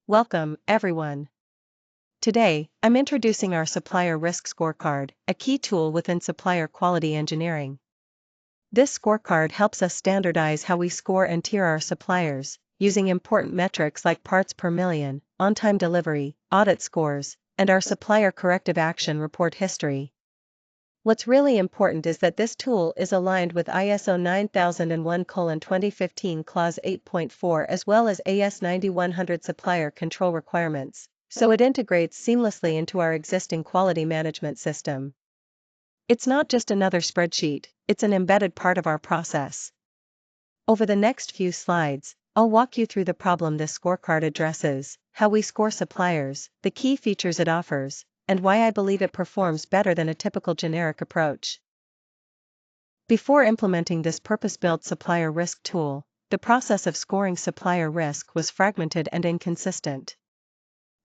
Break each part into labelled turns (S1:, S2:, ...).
S1: Welcome, everyone. Today, I'm introducing our Supplier Risk Scorecard, a key tool within Supplier Quality Engineering. This scorecard helps us standardize how we score and tier our suppliers, using important metrics like parts per million, on-time delivery, audit scores, and our supplier corrective action report history. What's really important is that this tool is aligned with ISO 9001:2015 Clause 8.4 as well as AS9100 supplier control requirements, so it integrates seamlessly into our existing quality management system. It's not just another spreadsheet, it's an embedded part of our process. Over the next few slides, I'll walk you through the problem this scorecard addresses, how we score suppliers, the key features it offers, and why I believe it performs better than a typical generic approach. Before implementing this purpose-built supplier risk tool, the process of scoring supplier risk was fragmented and inconsistent.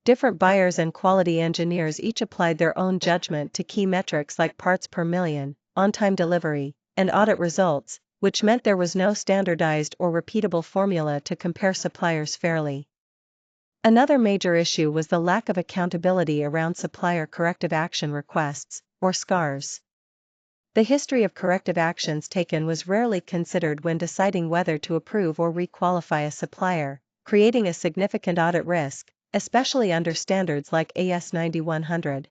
S1: Different buyers and quality engineers each applied their own judgment to key metrics like parts per million, on-time delivery, and audit results, which meant there was no standardized or repeatable formula to compare suppliers fairly. Another major issue was the lack of accountability around supplier corrective action requests, or SCARs. The history of corrective actions taken was rarely considered when deciding whether to approve or requalify a supplier, creating a significant audit risk, especially under standards like AS9100.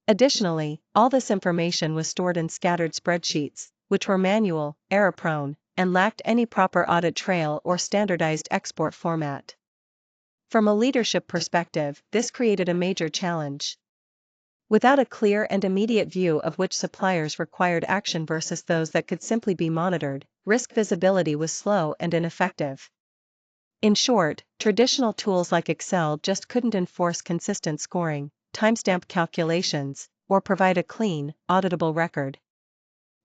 S1: Additionally, all this information was stored in scattered spreadsheets, which were manual, error-prone, and lacked any proper audit trail or standardized export format. From a leadership perspective, this created a major challenge. Without a clear and immediate view of which suppliers required action versus those that could simply be monitored, risk visibility was slow and ineffective. In short, traditional tools like Excel just couldn't enforce consistent scoring, timestamp calculations, or provide a clean, auditable record.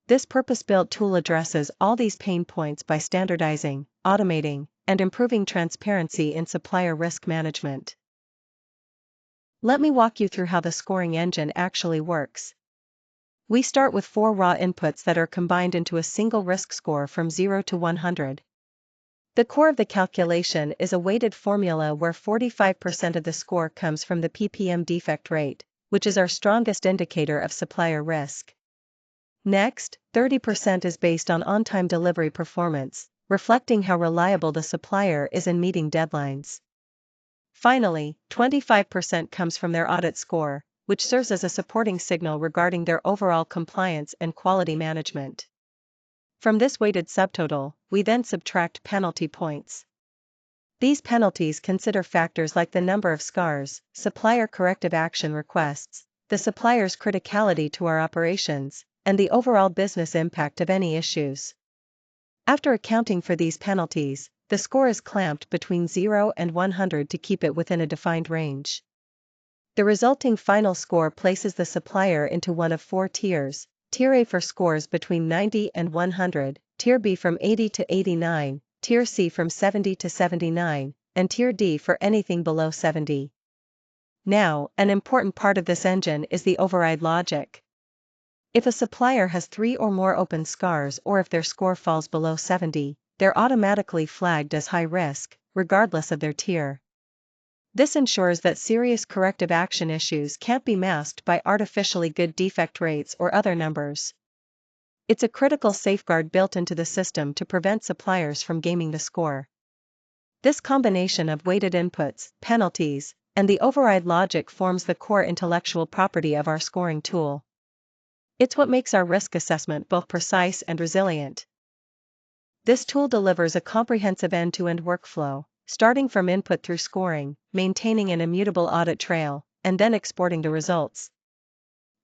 S1: This purpose-built tool addresses all these pain points by standardizing, automating, and improving transparency in supplier risk management. Let me walk you through how the scoring engine actually works. We start with 4 raw inputs that are combined into a single risk score from 0 to 100. The core of the calculation is a weighted formula where 45% of the score comes from the ppm defect rate, which is our strongest indicator of supplier risk. Next, 30% is based on-time delivery performance, reflecting how reliable the supplier is in meeting deadlines. Finally, 25% comes from their audit score, which serves as a supporting signal regarding their overall compliance and quality management. From this weighted subtotal, we then subtract penalty points. These penalties consider factors like the number of SCARs, supplier corrective action requests, the supplier's criticality to our operations, and the overall business impact of any issues. After accounting for these penalties, the score is clamped between 0 and 100 to keep it within a defined range. The resulting final score places the supplier into one of 4 tiers: Tier A for scores between 90 and 100, Tier B from 80 to 89, Tier C from 70 to 79, and Tier D for anything below 70. Now, an important part of this engine is the override logic. If a supplier has 3 or more open SCARs or if their score falls below 70, they're automatically flagged as high risk, regardless of their tier. This ensures that serious corrective action issues can't be masked by artificially good defect rates or other numbers. It's a critical safeguard built into the system to prevent suppliers from gaming the score. This combination of weighted inputs, penalties, and the override logic forms the core intellectual property of our scoring tool. It's what makes our risk assessment both precise and resilient. This tool delivers a comprehensive end-to-end workflow, starting from input through scoring, maintaining an immutable audit trail, and then exporting the results.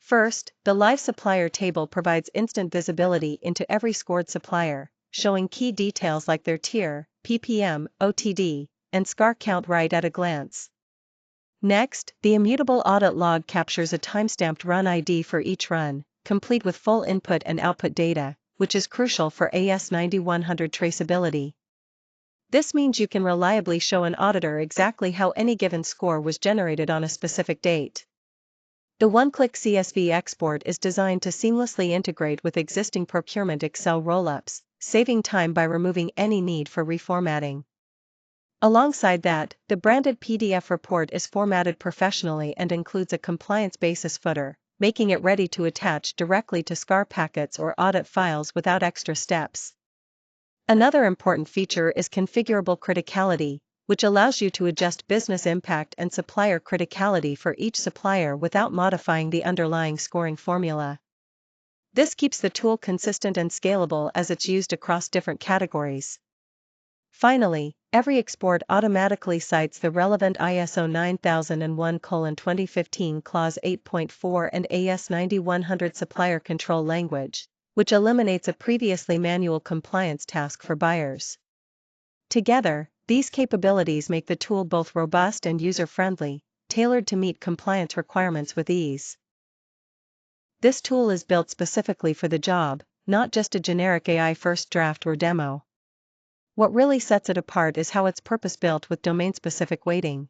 S1: First, the live supplier table provides instant visibility into every scored supplier, showing key details like their tier, ppm, OTD, and SCAR count right at a glance. Next, the immutable audit log captures a timestamped run ID for each run, complete with full input and output data, which is crucial for AS9100 traceability. This means you can reliably show an auditor exactly how any given score was generated on a specific date. The one-click CSV export is designed to seamlessly integrate with existing procurement Excel rollups, saving time by removing any need for reformatting. Alongside that, the branded PDF report is formatted professionally and includes a compliance basis footer, making it ready to attach directly to SCAR packets or audit files without extra steps. Another important feature is configurable criticality, which allows you to adjust business impact and supplier criticality for each supplier without modifying the underlying scoring formula. This keeps the tool consistent and scalable as it's used across different categories. Finally, every export automatically cites the relevant ISO 9001:2015 Clause 8.4 and AS9100 supplier control language, which eliminates a previously manual compliance task for buyers. Together, these capabilities make the tool both robust and user-friendly, tailored to meet compliance requirements with ease. This tool is built specifically for the job, not just a generic AI first draft or demo. What really sets it apart is how it's purpose-built with domain-specific weighting.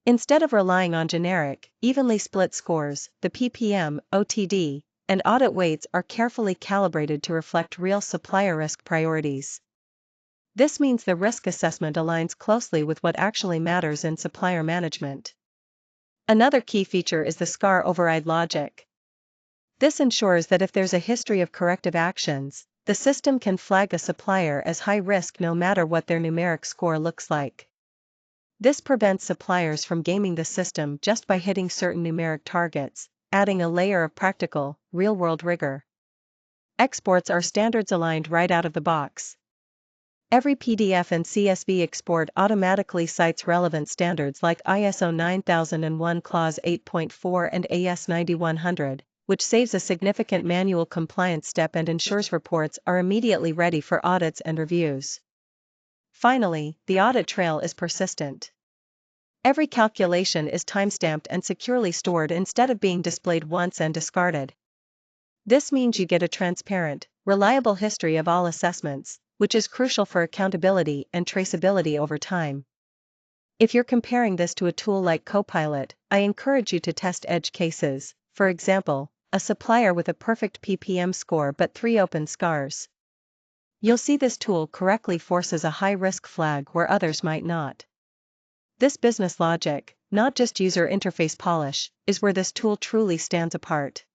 S1: Instead of relying on generic, evenly split scores, the PPM, OTD, and audit weights are carefully calibrated to reflect real supplier risk priorities. This means the risk assessment aligns closely with what actually matters in supplier management. Another key feature is the SCAR override logic. This ensures that if there's a history of corrective actions, the system can flag a supplier as high risk no matter what their numeric score looks like. This prevents suppliers from gaming the system just by hitting certain numeric targets, adding a layer of practical, real-world rigor. Exports are standards aligned right out of the box. Every PDF and CSV export automatically cites relevant standards like ISO 9001 Clause 8.4 and AS9100, which saves a significant manual compliance step and ensures reports are immediately ready for audits and reviews. Finally, the audit trail is persistent. Every calculation is timestamped and securely stored instead of being displayed once and discarded. This means you get a transparent, reliable history of all assessments, which is crucial for accountability and traceability over time. If you're comparing this to a tool like Copilot, I encourage you to test edge cases, for example, a supplier with a perfect PPM score but 3 open SCARs. You'll see this tool correctly forces a high-risk flag where others might not. This business logic, not just user interface polish, is where this tool truly stands apart.